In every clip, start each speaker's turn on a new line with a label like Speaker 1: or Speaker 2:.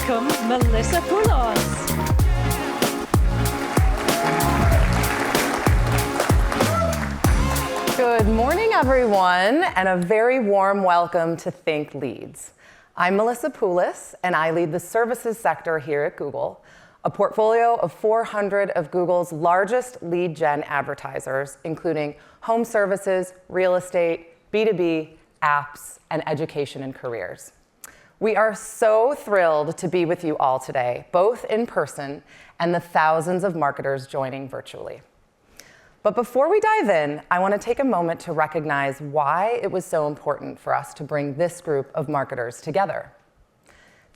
Speaker 1: welcome Melissa Poulos.
Speaker 2: Good morning, everyone, and a very warm welcome to Think Leads. I'm Melissa Poulos, and I lead the services sector here at Google, a portfolio of 400 of Google's largest lead gen advertisers, including home services, real estate, B2B, apps, and education and careers. We are so thrilled to be with you all today, both in person and the thousands of marketers joining virtually. But before we dive in, I want to take a moment to recognize why it was so important for us to bring this group of marketers together.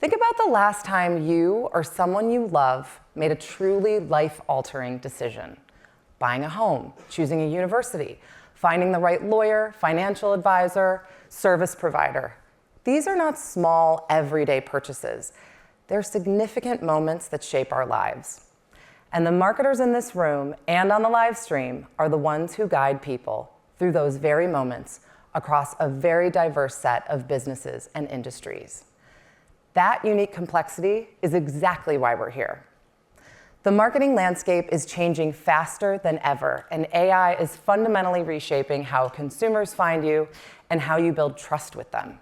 Speaker 2: Think about the last time you or someone you love made a truly life-altering decision. Buying a home, choosing a university, finding the right lawyer, financial advisor, service provider. These are not small, everyday purchases. They're significant moments that shape our lives. And the marketers in this room and on the live stream are the ones who guide people through those very moments across a very diverse set of businesses and industries. That unique complexity is exactly why we're here. The marketing landscape is changing faster than ever, and AI is fundamentally reshaping how consumers find you and how you build trust with them.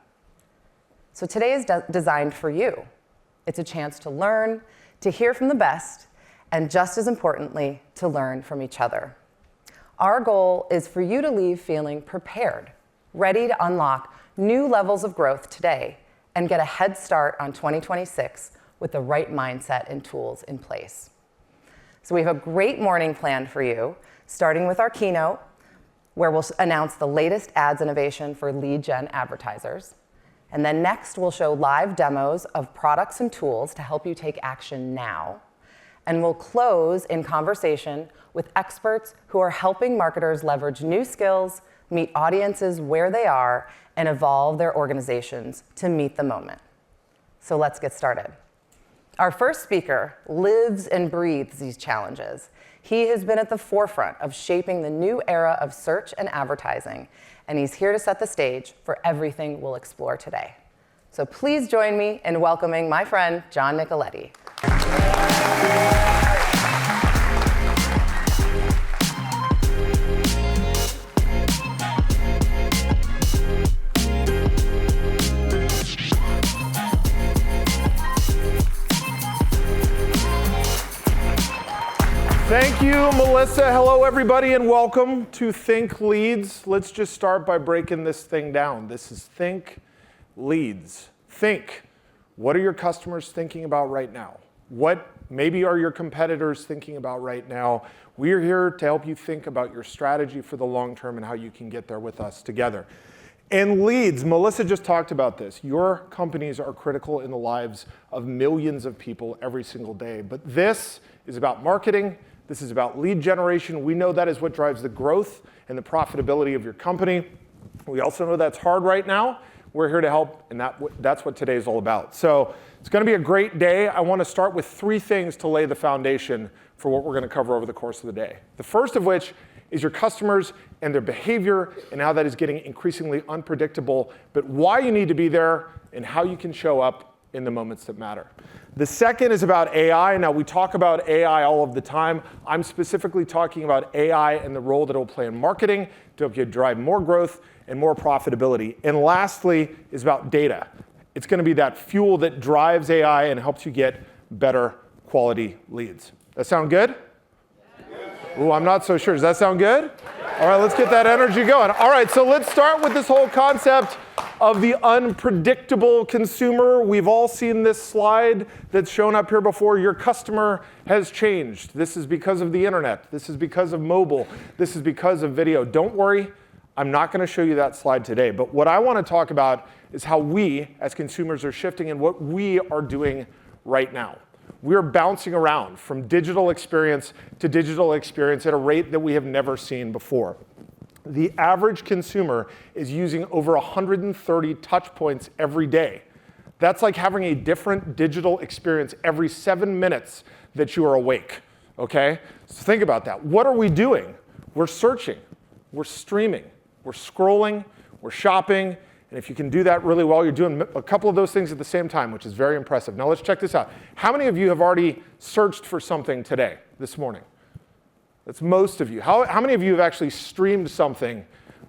Speaker 2: So today is designed for you. It's a chance to learn, to hear from the best, and just as importantly, to learn from each other. Our goal is for you to leave feeling prepared, ready to unlock new levels of growth today, and get a head start on 2026 with the right mindset and tools in place. So we have a great morning planned for you, starting with our keynote, where we'll announce the latest ads innovation for lead gen advertisers. And then next, we'll show live demos of products and tools to help you take action now. And we'll close in conversation with experts who are helping marketers leverage new skills, meet audiences where they are, and evolve their organizations to meet the moment. So let's get started. Our first speaker lives and breathes these challenges. He has been at the forefront of shaping the new era of search and advertising, and he's here to set the stage for everything we'll explore today. So please join me in welcoming my friend, John Nicoletti.
Speaker 3: Thank you, Melissa. Hello, everybody, and welcome to Think Leads. Let's just start by breaking this thing down. This is Think Leads. Think. What are your customers thinking about right now? What maybe are your competitors thinking about right now? We are here to help you think about your strategy for the long term and how you can get there with us together. And leads, Melissa just talked about this. Your companies are critical in the lives of millions of people every single day. But this is about marketing. This is about lead generation. We know that is what drives the growth and the profitability of your company. We also know that's hard right now. We're here to help, and that's what today is all about. So it's going to be a great day. I want to start with 3 things to lay the foundation for what we're going to cover over the course of the day. The first of which is your customers and their behavior and how that is getting increasingly unpredictable, but why you need to be there and how you can show up in the moments that matter. The second is about AI. Now, we talk about AI all of the time. I'm specifically talking about AI and the role that it will play in marketing to help you drive more growth and more profitability. And lastly is about data. It's going to be that fuel that drives AI and helps you get better quality leads. That sound good? Ooh, I'm not so sure. Does that sound good? All right, let's get that energy going. All right, so let's start with this whole concept of the unpredictable consumer. We've all seen this slide that's shown up here before. Your customer has changed. This is because of the internet. This is because of mobile. This is because of video. Don't worry, I'm not going to show you that slide today. But what I want to talk about is how we, as consumers, are shifting and what we are doing right now. We're bouncing around from digital experience to digital experience at a rate that we have never seen before. The average consumer is using over 130 touch points every day. That's like having a different digital experience every 7 minutes that you are awake, okay? So think about that. What are we doing? We're searching, we're streaming, we're scrolling, we're shopping, And if you can do that really well, you're doing a couple of those things at the same time, which is very impressive. Now let's check this out. How many of you have already searched for something today, this morning? That's most of you. How many of you have actually streamed something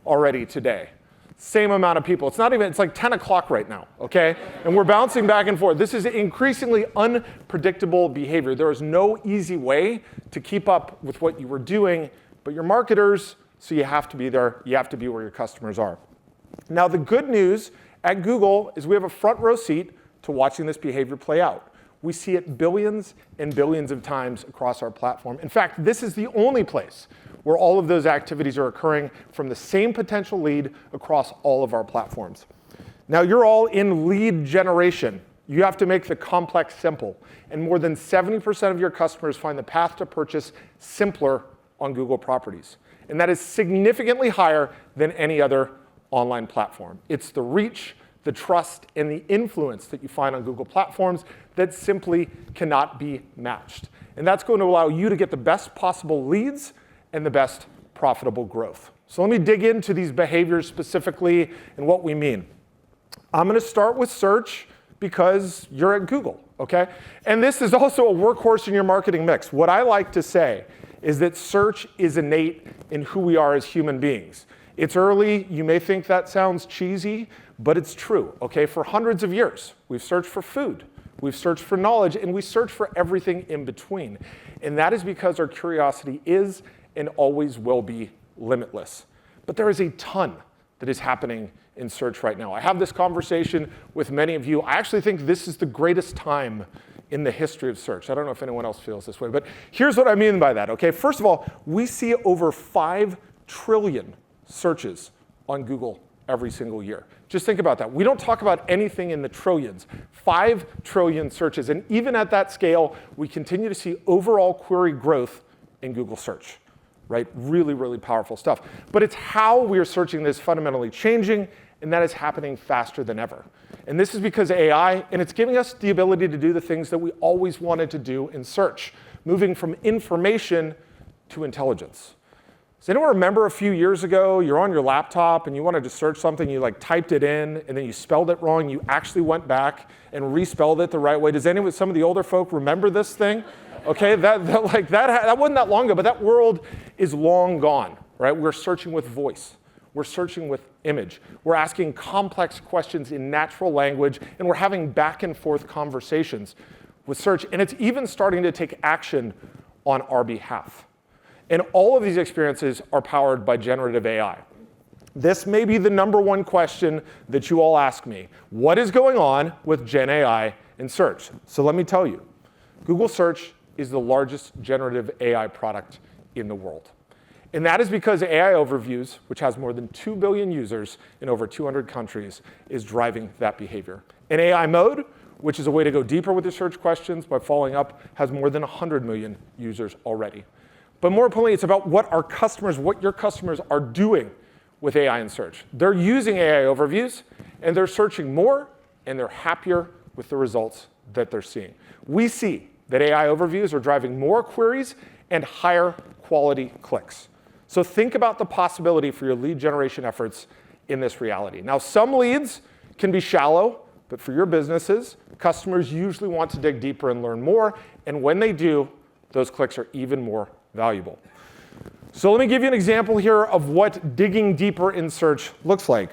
Speaker 3: already today? Same amount of people. It's like 10 o'clock right now, okay? And we're bouncing back and forth. This is increasingly unpredictable behavior. There is no easy way to keep up with what you were doing, but you're marketers, so you have to be there. You have to be where your customers are. Now, the good news at Google is we have a front row seat to watching this behavior play out. We see it billions and billions of times across our platform. In fact, this is the only place where all of those activities are occurring from the same potential lead across all of our platforms. Now, you're all in lead generation. You have to make the complex simple. And more than 70% of your customers find the path to purchase simpler on Google properties. And that is significantly higher than any other online platform. It's the reach, the trust, and the influence that you find on Google platforms that simply cannot be matched. And that's going to allow you to get the best possible leads and the best profitable growth. So let me dig into these behaviors specifically and what we mean. I'm going to start with search because you're at Google, okay? And this is also a workhorse in your marketing mix. What I like to say is that search is innate in who we are as human beings. It's early. You may think that sounds cheesy, but it's true, okay? For hundreds of years, we've searched for food, we've searched for knowledge, and we search for everything in between. And that is because our curiosity is and always will be limitless. But there is a ton that is happening in search right now. I have this conversation with many of you. I actually think this is the greatest time in the history of search. I don't know if anyone else feels this way, but here's what I mean by that, okay? First of all, we see over 5 trillion searches on Google every single year. Just think about that. We don't talk about anything in the trillions. 5 trillion searches. And even at that scale, we continue to see overall query growth in Google search, right? Really, really powerful stuff. But it's how we are searching that is fundamentally changing, and that is happening faster than ever. And this is because of AI, and it's giving us the ability to do the things that we always wanted to do in search, moving from information to intelligence. Does anyone remember a few years ago, you're on your laptop and you wanted to search something, you like typed it in and then you spelled it wrong, you actually went back and respelled it the right way? Does anyone, some of the older folk remember this thing? Okay, that wasn't that long ago, but that world is long gone, right? We're searching with voice. We're searching with image. We're asking complex questions in natural language, and we're having back and forth conversations with search, and it's even starting to take action on our behalf. And all of these experiences are powered by generative AI. This may be the number one question that you all ask me. What is going on with Gen AI in search? So let me tell you. Google Search is the largest generative AI product in the world. And that is because AI Overviews, which has more than 2 billion users in over 200 countries, is driving that behavior. And AI Mode, which is a way to go deeper with your search questions by following up, has more than 100 million users already. But more importantly, it's about what your customers are doing with AI in search. They're using AI Overviews, and they're searching more, and they're happier with the results that they're seeing. We see that AI Overviews are driving more queries and higher quality clicks. So think about the possibility for your lead generation efforts in this reality. Now, some leads can be shallow, but for your businesses, customers usually want to dig deeper and learn more, and when they do, those clicks are even more valuable. So let me give you an example here of what digging deeper in search looks like.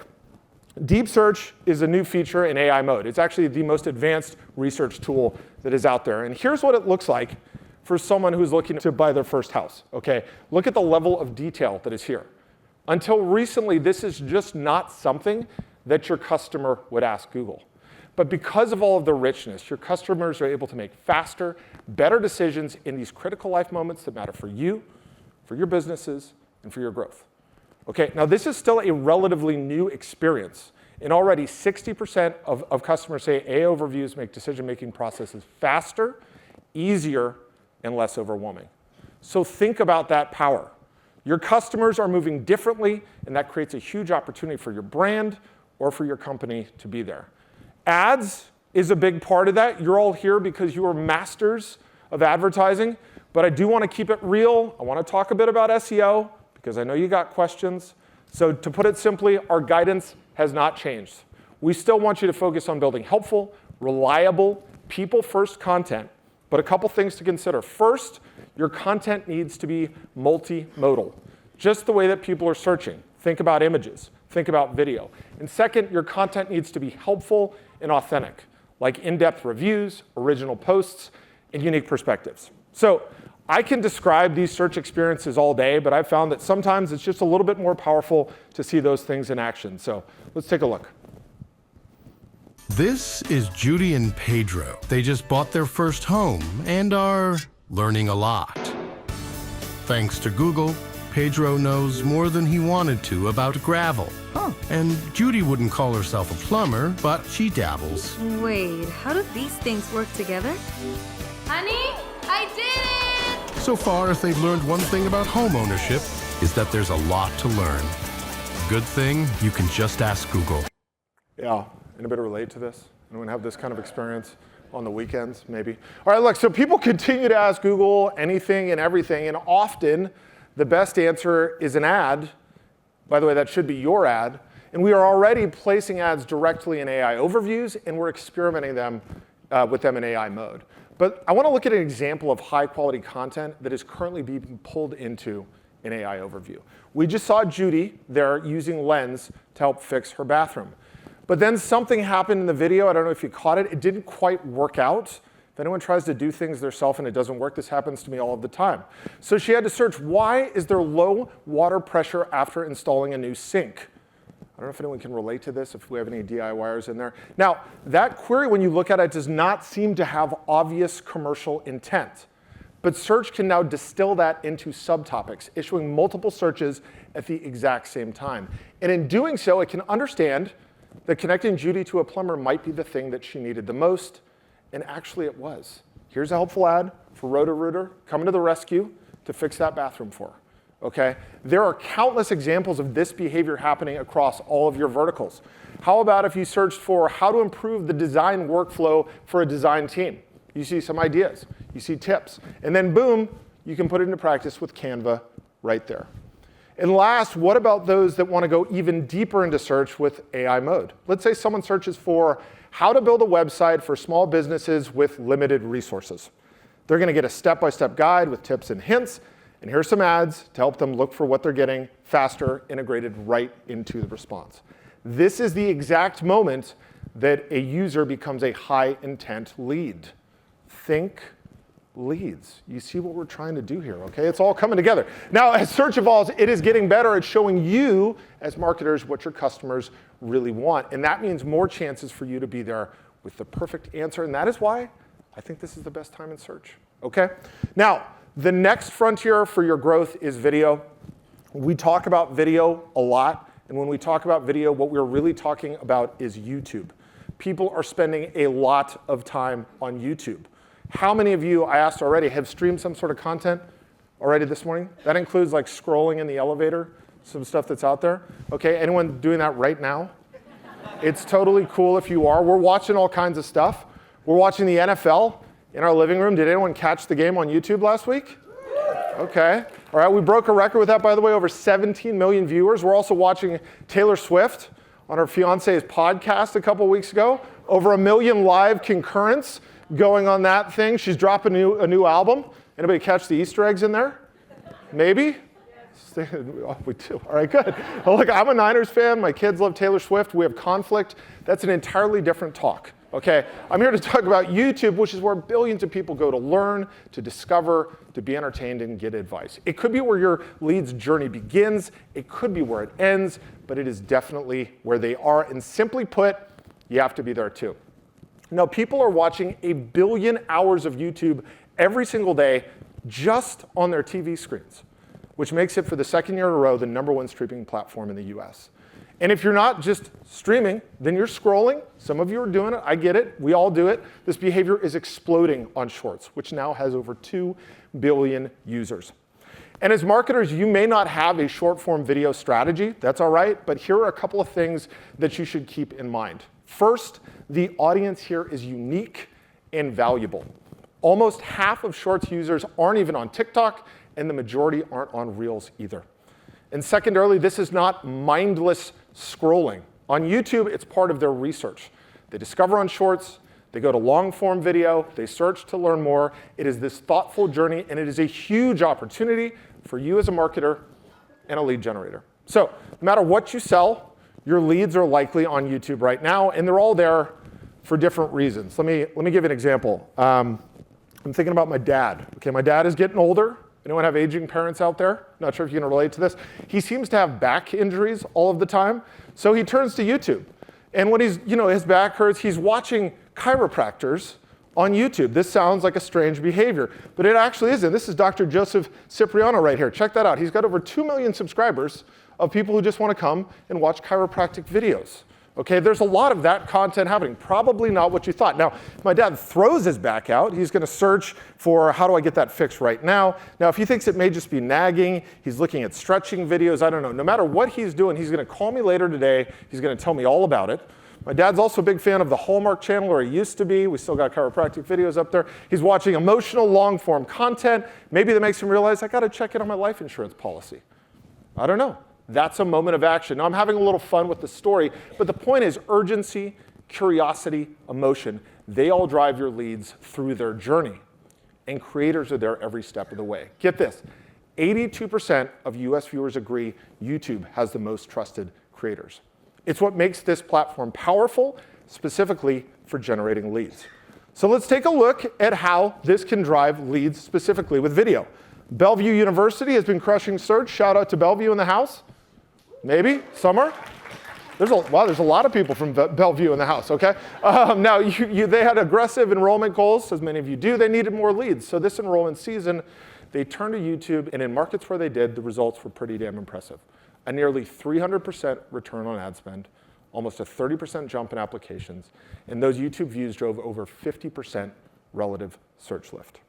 Speaker 3: Deep Search is a new feature in AI Mode. It's actually the most advanced research tool that is out there. And here's what it looks like for someone who's looking to buy their first house, okay? Look at the level of detail that is here. Until recently, this is just not something that your customer would ask Google. But because of all of the richness, your customers are able to make faster, better decisions in these critical life moments that matter for you, for your businesses, and for your growth. Okay, now this is still a relatively new experience. And already 60% of customers say AI Overviews make decision-making processes faster, easier, and less overwhelming. So think about that power. Your customers are moving differently, and that creates a huge opportunity for your brand or for your company to be there. Ads is a big part of that. You're all here because you are masters of advertising, but I do want to keep it real. I want to talk a bit about SEO because I know you got questions. So to put it simply, our guidance has not changed. We still want you to focus on building helpful, reliable, people-first content, but a couple things to consider. First, your content needs to be multimodal, just the way that people are searching. Think about images, think about video. And second, your content needs to be helpful and authentic, like in-depth reviews, original posts, and unique perspectives. So I can describe these search experiences all day, but I've found that sometimes it's just a little bit more powerful to see those things in action. So let's take a look.
Speaker 4: This is Judy and Pedro. They just bought their first home and are learning a lot. Thanks to Google, Pedro knows more than he wanted to about gravel.
Speaker 5: Oh.
Speaker 4: And Judy wouldn't call herself a plumber, but she dabbles.
Speaker 5: Wait, how do these things work together? Honey, I did it!
Speaker 4: So far, if they've learned one thing about home ownership, is that there's a lot to learn. Good thing you can just ask Google.
Speaker 3: Yeah, anybody relate to this? Anyone have this kind of experience on the weekends, maybe? All right, look, so people continue to ask Google anything and everything, and often the best answer is an ad. By the way, that should be your ad. And we are already placing ads directly in AI overviews, and we're experimenting with them in AI mode. But I want to look at an example of high-quality content that is currently being pulled into an AI overview. We just saw Judy there using Lens to help fix her bathroom. But then something happened in the video. I don't know if you caught it. It didn't quite work out. If anyone tries to do things themselves and it doesn't work, this happens to me all of the time. So she had to search, why is there low water pressure after installing a new sink? I don't know if anyone can relate to this, if we have any DIYers in there. Now, that query, when you look at it, does not seem to have obvious commercial intent. But search can now distill that into subtopics, issuing multiple searches at the exact same time. And in doing so, it can understand that connecting Judy to a plumber might be the thing that she needed the most, and actually it was. Here's a helpful ad for Roto-Rooter coming to the rescue to fix that bathroom for her. Okay? There are countless examples of this behavior happening across all of your verticals. How about if you searched for how to improve the design workflow for a design team? You see some ideas, you see tips, and then boom, you can put it into practice with Canva right there. And last, what about those that want to go even deeper into search with AI mode? Let's say someone searches for how to build a website for small businesses with limited resources. They're going to get a step-by-step guide with tips and hints, and here's some ads to help them look for what they're getting faster, integrated right into the response. This is the exact moment that a user becomes a high-intent lead. Think leads. You see what we're trying to do here, okay? It's all coming together. Now, as search evolves, it is getting better at showing you, as marketers, what your customers really want. And that means more chances for you to be there with the perfect answer. And that is why I think this is the best time in search, okay? Now, the next frontier for your growth is video. We talk about video a lot. And when we talk about video, what we're really talking about is YouTube. People are spending a lot of time on YouTube. How many of you, I asked already, have streamed some sort of content already this morning? That includes like scrolling in the elevator, some stuff that's out there. Okay, anyone doing that right now? It's totally cool if you are. We're watching all kinds of stuff. We're watching the NFL in our living room. Did anyone catch the game on YouTube last week? Okay, all right, we broke a record with that, by the way, over 17 million viewers. We're also watching Taylor Swift on her fiance's podcast a couple weeks ago. Over 1 million live concurrents going on that thing. She's dropping a new album. Anybody catch the Easter eggs in there? Maybe? Oh, we do. All right, good. Well, look, I'm a Niners fan. My kids love Taylor Swift. We have conflict. That's an entirely different talk. Okay, I'm here to talk about YouTube, which is where billions of people go to learn, to discover, to be entertained, and get advice. It could be where your lead's journey begins. It could be where it ends, but it is definitely where they are. And simply put, you have to be there too. Now, people are watching 1 billion hours of YouTube every single day just on their TV screens, which makes it, for the second year in a row, the #1 streaming platform in the US. And if you're not just streaming, then you're scrolling. Some of you are doing it. I get it. We all do it. This behavior is exploding on Shorts, which now has over 2 billion users. And as marketers, you may not have a short-form video strategy. That's all right. But here are a couple of things that you should keep in mind. First, the audience here is unique and valuable. Almost half of Shorts users aren't even on TikTok, and the majority aren't on Reels either. And secondarily, this is not mindless scrolling. On YouTube, it's part of their research. They discover on shorts, they go to long-form video, they search to learn more. It is this thoughtful journey, and it is a huge opportunity for you as a marketer and a lead generator. So no matter what you sell, your leads are likely on YouTube right now, and they're all there for different reasons. Let me give you an example. I'm thinking about my dad. Okay, my dad is getting older. Anyone have aging parents out there? Not sure if you can relate to this. He seems to have back injuries all of the time, so he turns to YouTube. And when his back hurts, he's watching chiropractors on YouTube. This sounds like a strange behavior, but it actually isn't. This is Dr. Joseph Cipriano right here. Check that out. He's got over 2 million subscribers of people who just want to come and watch chiropractic videos. Okay, there's a lot of that content happening. Probably not what you thought. Now, if my dad throws his back out, he's going to search for how do I get that fixed right now. Now, if he thinks it may just be nagging, he's looking at stretching videos, I don't know. No matter what he's doing, he's going to call me later today. He's going to tell me all about it. My dad's also a big fan of the Hallmark Channel, or he used to be. We still got chiropractic videos up there. He's watching emotional, long-form content. Maybe that makes him realize, I got to check in on my life insurance policy. I don't know. That's a moment of action. Now, I'm having a little fun with the story, but the point is urgency, curiosity, emotion. They all drive your leads through their journey, and creators are there every step of the way. Get this, 82% of US viewers agree YouTube has the most trusted creators. It's what makes this platform powerful, specifically for generating leads. So let's take a look at how this can drive leads specifically with video. Bellevue University has been crushing search. Shout out to Bellevue in the house. Maybe, summer? There's a lot of people from Bellevue in the house, okay? Now, they had aggressive enrollment goals, as many of you do. They needed more leads. So this enrollment season, they turned to YouTube, and in markets where they did, the results were pretty damn impressive. A nearly 300% return on ad spend, almost a 30% jump in applications, and those YouTube views drove over 50% relative search lift.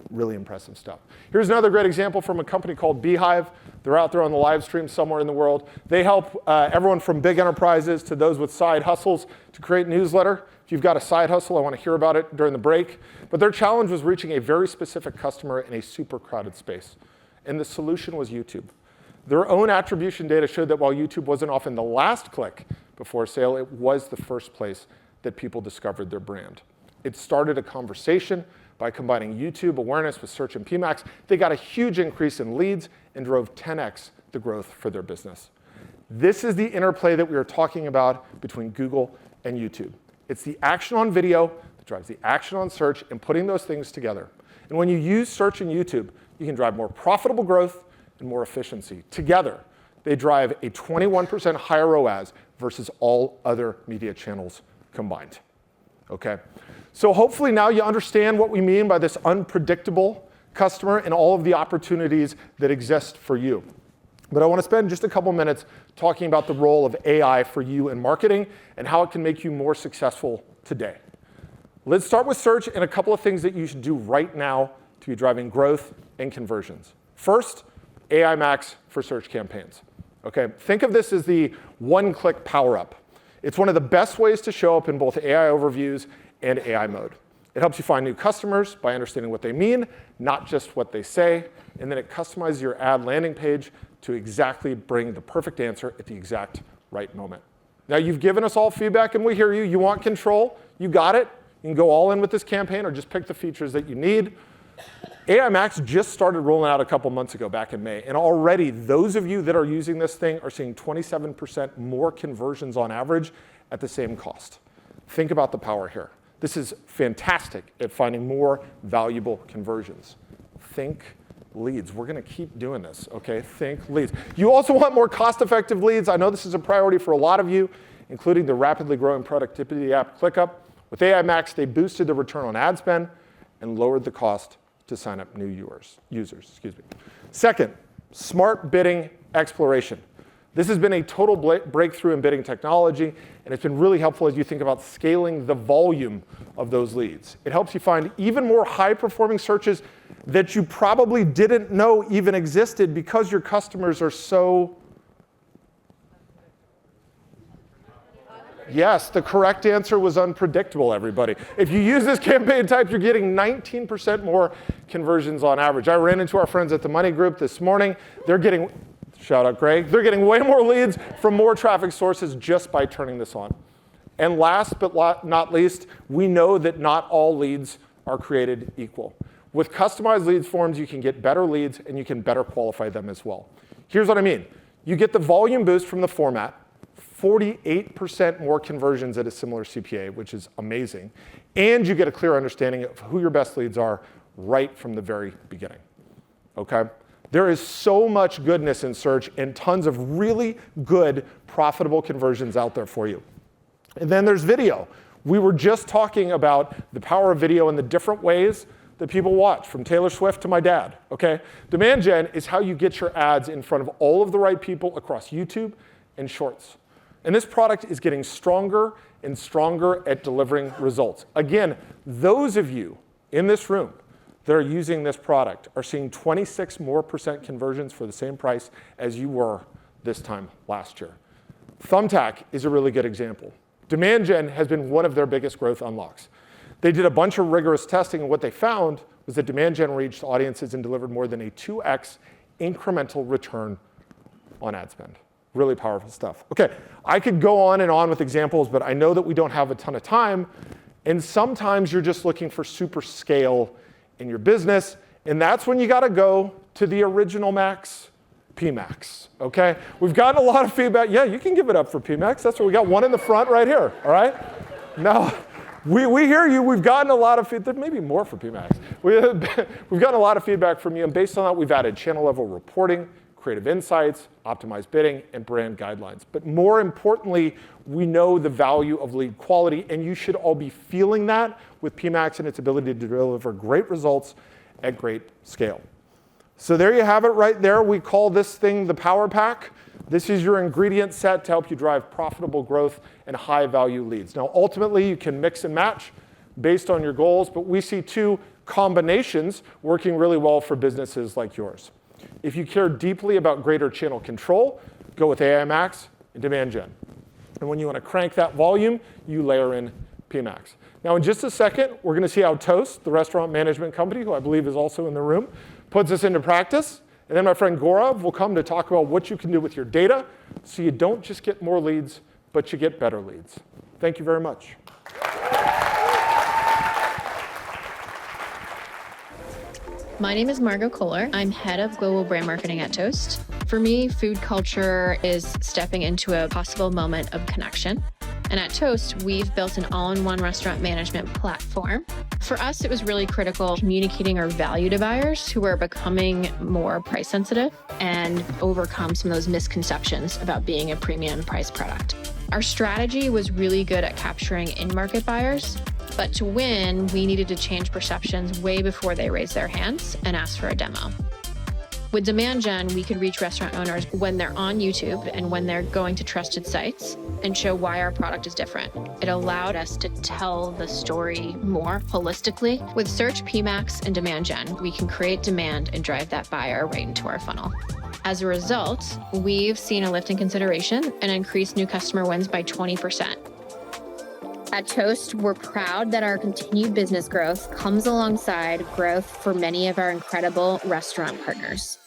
Speaker 3: Really impressive stuff. Here's another great example from a company called Beehive. They're out there on the live stream somewhere in the world. They help everyone from big enterprises to those with side hustles to create newsletter. If you've got a side hustle, I want to hear about it during the break. But their challenge was reaching a very specific customer in a super crowded space. And the solution was YouTube. Their own attribution data showed that while YouTube wasn't often the last click before a sale, it was the first place that people discovered their brand. It started a conversation. By combining YouTube awareness with search and PMax, they got a huge increase in leads and drove 10x the growth for their business. This is the interplay that we were talking about between Google and YouTube. It's the action on video that drives the action on search and putting those things together. And when you use search and YouTube, you can drive more profitable growth and more efficiency. Together, they drive a 21% higher ROAS versus all other media channels combined. Okay? So hopefully now you understand what we mean by this unpredictable customer and all of the opportunities that exist for you. But I want to spend just a couple minutes talking about the role of AI for you in marketing and how it can make you more successful today. Let's start with search and a couple of things that you should do right now to be driving growth and conversions. First, AI Max for search campaigns. Okay, think of this as the one-click power-up. It's one of the best ways to show up in both AI overviews and AI mode. It helps you find new customers by understanding what they mean, not just what they say, and then it customizes your ad landing page to exactly bring the perfect answer at the exact right moment. Now, you've given us all feedback, and we hear you. You want control. You got it. You can go all in with this campaign or just pick the features that you need. AI Max just started rolling out a couple months ago, back in May, and already those of you that are using this thing are seeing 27% more conversions on average at the same cost. Think about the power here. This is fantastic at finding more valuable conversions. Think leads. We're going to keep doing this, okay? Think leads. You also want more cost-effective leads. I know this is a priority for a lot of you, including the rapidly growing productivity app ClickUp. With AI Max, they boosted the return on ad spend and lowered the cost to sign up new users. Second, smart bidding exploration. This has been a total breakthrough in bidding technology, and it's been really helpful as you think about scaling the volume of those leads. It helps you find even more high-performing searches that you probably didn't know even existed because your customers are so... Yes, the correct answer was unpredictable, everybody. If you use this campaign type, you're getting 19% more conversions on average. I ran into our friends at the Money Group this morning. They're getting... Shout out Greg. They're getting way more leads from more traffic sources just by turning this on. And last but not least, we know that not all leads are created equal. With customized leads forms, you can get better leads and you can better qualify them as well. Here's what I mean. You get the volume boost from the format, 48% more conversions at a similar CPA, which is amazing. And you get a clear understanding of who your best leads are right from the very beginning. Okay? There is so much goodness in search and tons of really good, profitable conversions out there for you. And then there's video. We were just talking about the power of video and the different ways that people watch, from Taylor Swift to my dad, okay? Demand gen is how you get your ads in front of all of the right people across YouTube and Shorts. And this product is getting stronger and stronger at delivering results. Again, those of you in this room that are using this product are seeing 26% more conversions for the same price as you were this time last year. Thumbtack is a really good example. Demand gen has been one of their biggest growth unlocks. They did a bunch of rigorous testing, and what they found was that demand gen reached audiences and delivered more than a 2x incremental return on ad spend. Really powerful stuff. Okay, I could go on and on with examples, but I know that we don't have a ton of time, and sometimes you're just looking for super scale in your business, and that's when you gotta go to the original Max, PMax, okay? We've gotten a lot of feedback. Yeah, you can give it up for PMax. That's what we got, one in the front right here, all right? Now, we hear you. We've gotten a lot of feedback, maybe more for PMax. We've gotten a lot of feedback from you, and based on that, we've added channel-level reporting, creative insights, optimized bidding, and brand guidelines. But more importantly, we know the value of lead quality, and you should all be feeling that with PMax and its ability to deliver great results at great scale. So there you have it right there. We call this thing the Power Pack. This is your ingredient set to help you drive profitable growth and high-value leads. Now, ultimately, you can mix and match based on your goals, but we see two combinations working really well for businesses like yours. If you care deeply about greater channel control, go with AI Max and Demand Gen. And when you want to crank that volume, you layer in PMax. Now, in just a second, we're going to see how Toast, the restaurant management company, who I believe is also in the room, puts this into practice. And then my friend Gaurav will come to talk about what you can do with your data so you don't just get more leads, but you get better leads. Thank you very much.
Speaker 1: My name is Margot Kohler. I'm head of global brand marketing at Toast. For me, food culture is stepping into a possible moment of connection. And at Toast, we've built an all-in-one restaurant management platform. For us, it was really critical communicating our value to buyers who are becoming more price sensitive and overcome some of those misconceptions about being a premium price product. Our strategy was really good at capturing in-market buyers, but to win, we needed to change perceptions way before they raised their hands and asked for a demo. With Demand Gen, we could reach restaurant owners when they're on YouTube and when they're going to trusted sites and show why our product is different. It allowed us to tell the story more holistically. With Search, PMax, and Demand Gen, we can create demand and drive that buyer right into our funnel. As a result, we've seen a lift in consideration and increased new customer wins by 20%. At Toast, we're proud that our continued business growth comes alongside growth for many of our incredible restaurant partners.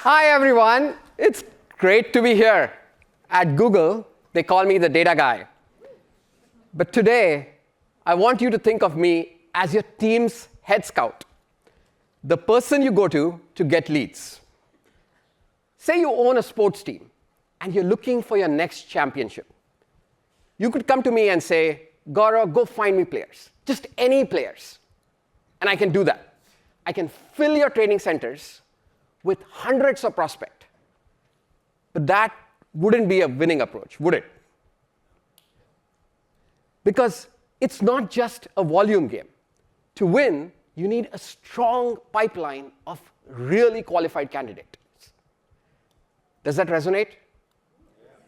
Speaker 6: Hi, everyone. It's great to be here. At Google, they call me the data guy. But today, I want you to think of me as your team's head scout, the person you go to get leads. Say you own a sports team, and you're looking for your next championship. You could come to me and say, Gaurav, go find me players, just any players. And I can do that. I can fill your training centers with hundreds of prospects. But that wouldn't be a winning approach, would it? Because it's not just a volume game. To win, you need a strong pipeline of really qualified candidates. Does that resonate?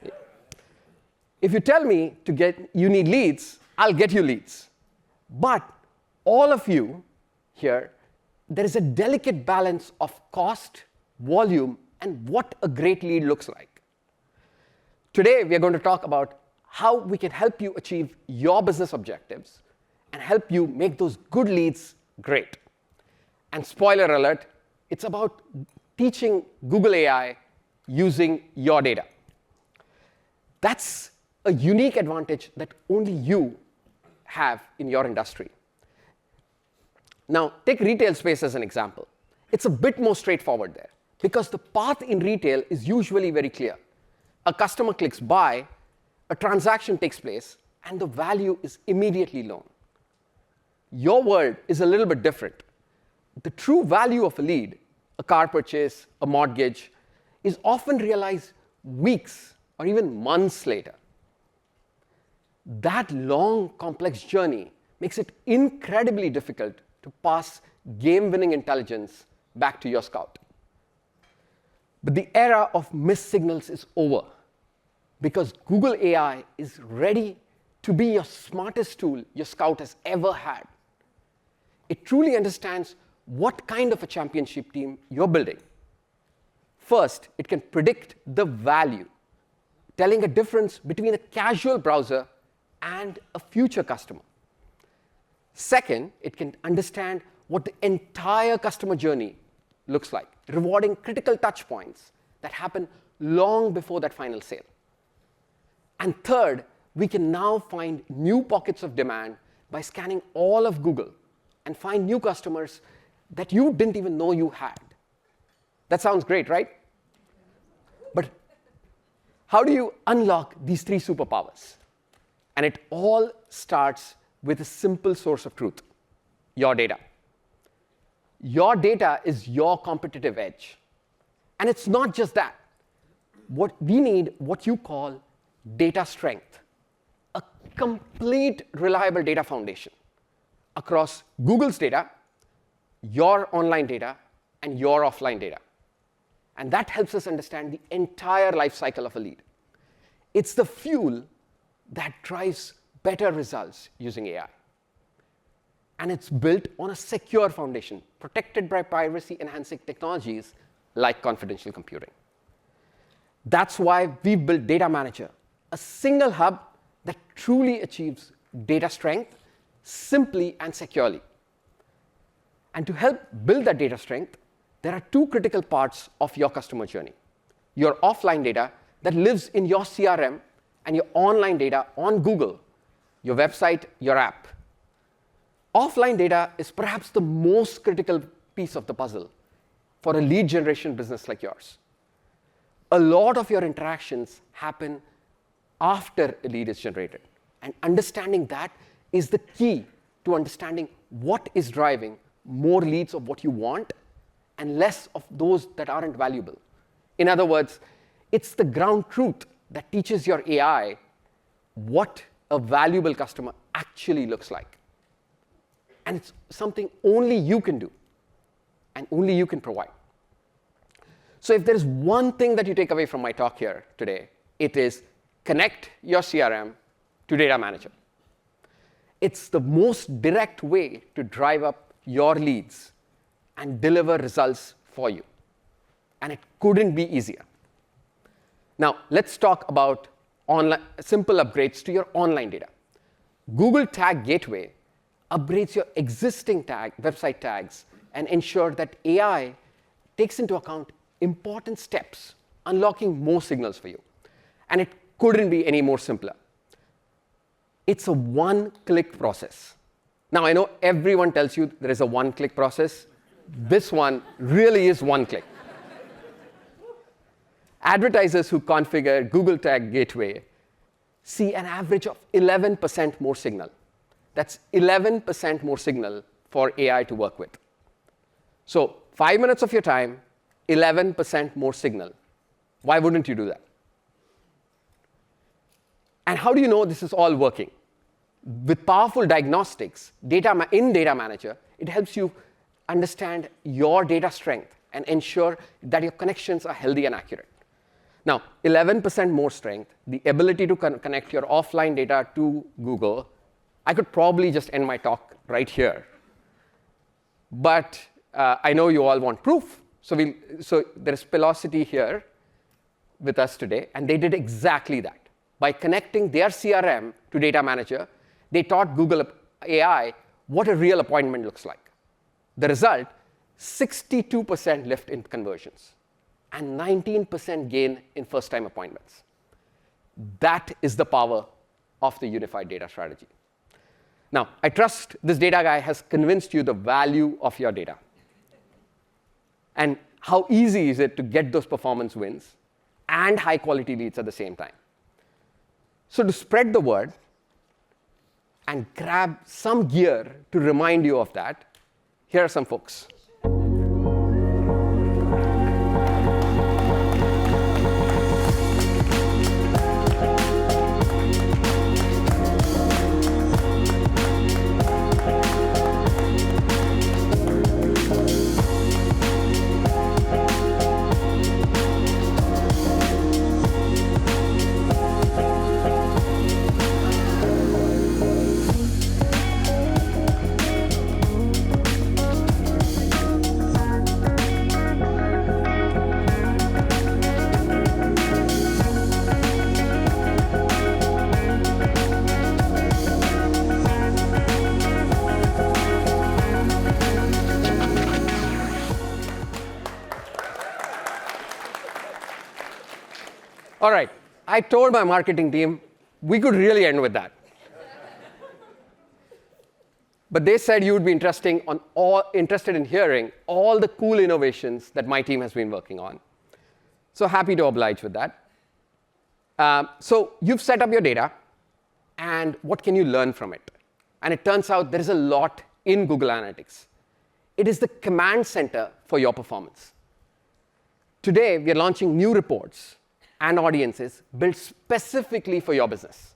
Speaker 6: Yeah. If you tell me you need leads, I'll get you leads. But all of you here, there is a delicate balance of cost, volume, and what a great lead looks like. Today, we are going to talk about how we can help you achieve your business objectives and help you make those good leads great. And spoiler alert, it's about teaching Google AI using your data. That's a unique advantage that only you have in your industry. Now, take retail space as an example. It's a bit more straightforward there because the path in retail is usually very clear. A customer clicks buy, a transaction takes place, and the value is immediately known. Your world is a little bit different. The true value of a lead, a car purchase, a mortgage, is often realized weeks or even months later. That long, complex journey makes it incredibly difficult to pass game-winning intelligence back to your scout. But the era of missed signals is over because Google AI is ready to be your smartest tool your scout has ever had. It truly understands what kind of a championship team you're building. First, it can predict the value, telling a difference between a casual browser and a future customer. Second, it can understand what the entire customer journey looks like, rewarding critical touch points that happen long before that final sale. And third, we can now find new pockets of demand by scanning all of Google and find new customers that you didn't even know you had. That sounds great, right? But how do you unlock these three superpowers? And it all starts with a simple source of truth: your data. Your data is your competitive edge. And it's not just that. We need what you call data strength, a complete, reliable data foundation across Google's data, your online data, and your offline data. And that helps us understand the entire life cycle of a lead. It's the fuel that drives better results using AI. And it's built on a secure foundation, protected by privacy-enhancing technologies like confidential computing. That's why we built Data Manager, a single hub that truly achieves data strength simply and securely. And to help build that data strength, there are two critical parts of your customer journey: your offline data that lives in your CRM and your online data on Google, your website, your app. Offline data is perhaps the most critical piece of the puzzle for a lead generation business like yours. A lot of your interactions happen after a lead is generated. And understanding that is the key to understanding what is driving more leads of what you want and less of those that aren't valuable. In other words, it's the ground truth that teaches your AI what a valuable customer actually looks like. And it's something only you can do and only you can provide. So if there's one thing that you take away from my talk here today, it is connect your CRM to Data Manager. It's the most direct way to drive up your leads and deliver results for you. And it couldn't be easier. Now, let's talk about simple upgrades to your online data. Google Tag Gateway upgrades your existing website tags and ensure that AI takes into account important steps, unlocking more signals for you. And it couldn't be any more simpler. It's a one-click process. Now, I know everyone tells you there is a one-click process. This one really is one click. Advertisers who configure Google Tag Gateway see an average of 11% more signal. That's 11% more signal for AI to work with. So 5 minutes of your time, 11% more signal. Why wouldn't you do that? And how do you know this is all working? With powerful diagnostics in Data Manager, it helps you understand your data strength and ensure that your connections are healthy and accurate. Now, 11% more strength, the ability to connect your offline data to Google. I could probably just end my talk right here, but I know you all want proof. So there is Velocity here with us today, and they did exactly that. By connecting their CRM to Data Manager, they taught Google AI what a real appointment looks like. The result, 62% lift in conversions and 19% gain in first-time appointments. That is the power of the unified data strategy. Now, I trust this data guy has convinced you the value of your data and how easy is it to get those performance wins and high-quality leads at the same time. So to spread the word and grab some gear to remind you of that, here are some folks. All right, I told my marketing team we could really end with that. But they said you would be interested in hearing all the cool innovations that my team has been working on. So happy to oblige with that. So you've set up your data, and what can you learn from it? And it turns out there is a lot in Google Analytics. It is the command center for your performance. Today, we are launching new reports and audiences built specifically for your business.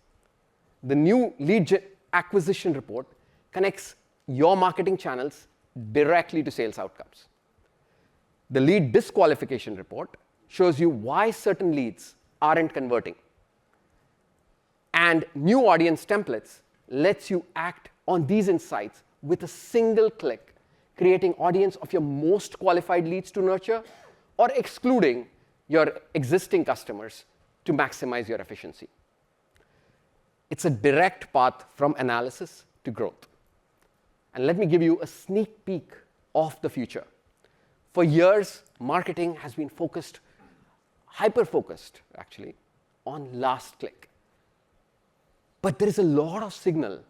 Speaker 6: The new lead acquisition report connects your marketing channels directly to sales outcomes. The lead disqualification report shows you why certain leads aren't converting. And new audience templates lets you act on these insights with a single click, creating audience of your most qualified leads to nurture or excluding your existing customers to maximize your efficiency. It's a direct path from analysis to growth. And let me give you a sneak peek of the future. For years, marketing has been hyper-focused, actually, on last click. But there is a lot of signal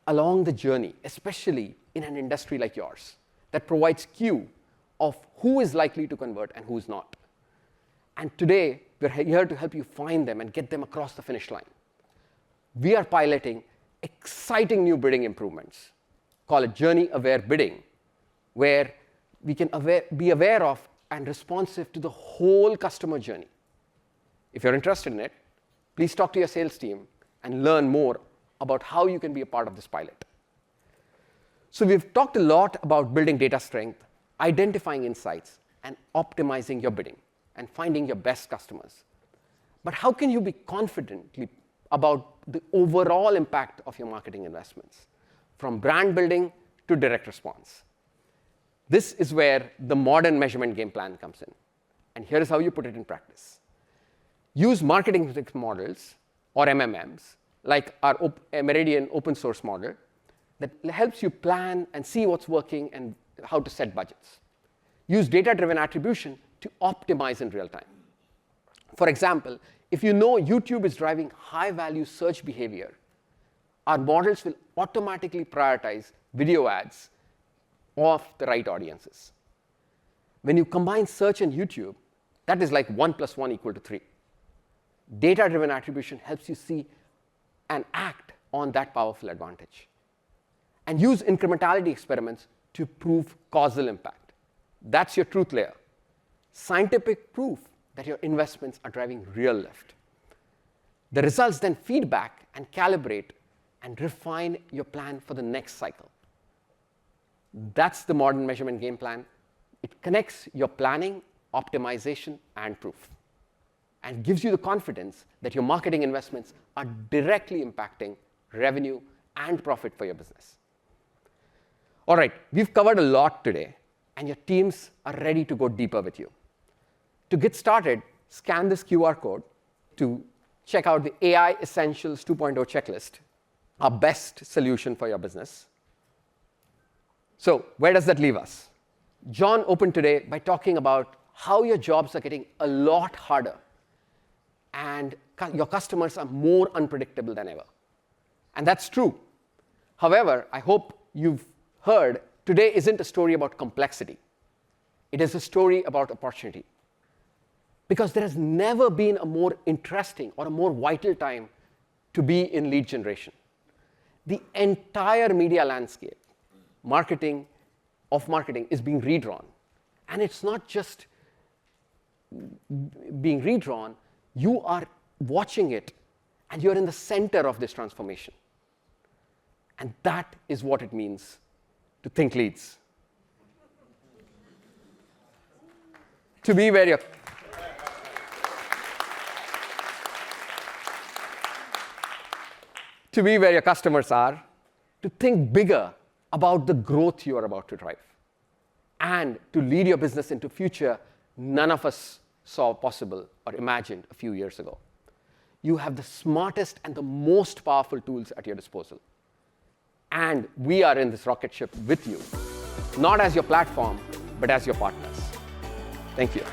Speaker 6: along the journey, especially in an industry like yours, that provides cue of who is likely to convert and who is not. And today, we're here to help you find them and get them across the finish line. We are piloting exciting new bidding improvements, call it journey-aware bidding, where we can be aware of and responsive to the whole customer journey. If you're interested in it, please talk to your sales team and learn more about how you can be a part of this pilot. So we've talked a lot about building data strength, identifying insights, and optimizing your bidding and finding your best customers. But how can you be confidently about the overall impact of your marketing investments, from brand building to direct response? This is where the modern measurement game plan comes in. And here is how you put it in practice. Use marketing mix models, or MMMs, like our Meridian open source model, that helps you plan and see what's working and how to set budgets. Use data-driven attribution to optimize in real time. For example, if you know YouTube is driving high-value search behavior, our models will automatically prioritize video ads of the right audiences. When you combine search and YouTube, that is like 1 + 1 = 3. Data-driven attribution helps you see and act on that powerful advantage. And use incrementality experiments to prove causal impact. That's your truth layer. Scientific proof that your investments are driving real lift. The results then feedback and calibrate and refine your plan for the next cycle. That's the modern measurement game plan. It connects your planning, optimization, and proof, and gives you the confidence that your marketing investments are directly impacting revenue and profit for your business. All right, we've covered a lot today, and your teams are ready to go deeper with you. To get started, scan this QR code to check out the AI Essentials 2.0 checklist, our best solution for your business. So where does that leave us? John opened today by talking about how your jobs are getting a lot harder, and your customers are more unpredictable than ever. And that's true. However, I hope you've heard today isn't a story about complexity. It is a story about opportunity. Because there has never been a more interesting or a more vital time to be in lead generation. The entire media landscape, marketing is being redrawn. And it's not just being redrawn, you are watching it, and you're in the center of this transformation. And that is what it means to think leads. To be where your customers are, to think bigger about the growth you are about to drive, and to lead your business into future none of us saw possible or imagined a few years ago. You have the smartest and the most powerful tools at your disposal. And we are in this rocket ship with you, not as your platform, but as your partners. Thank you.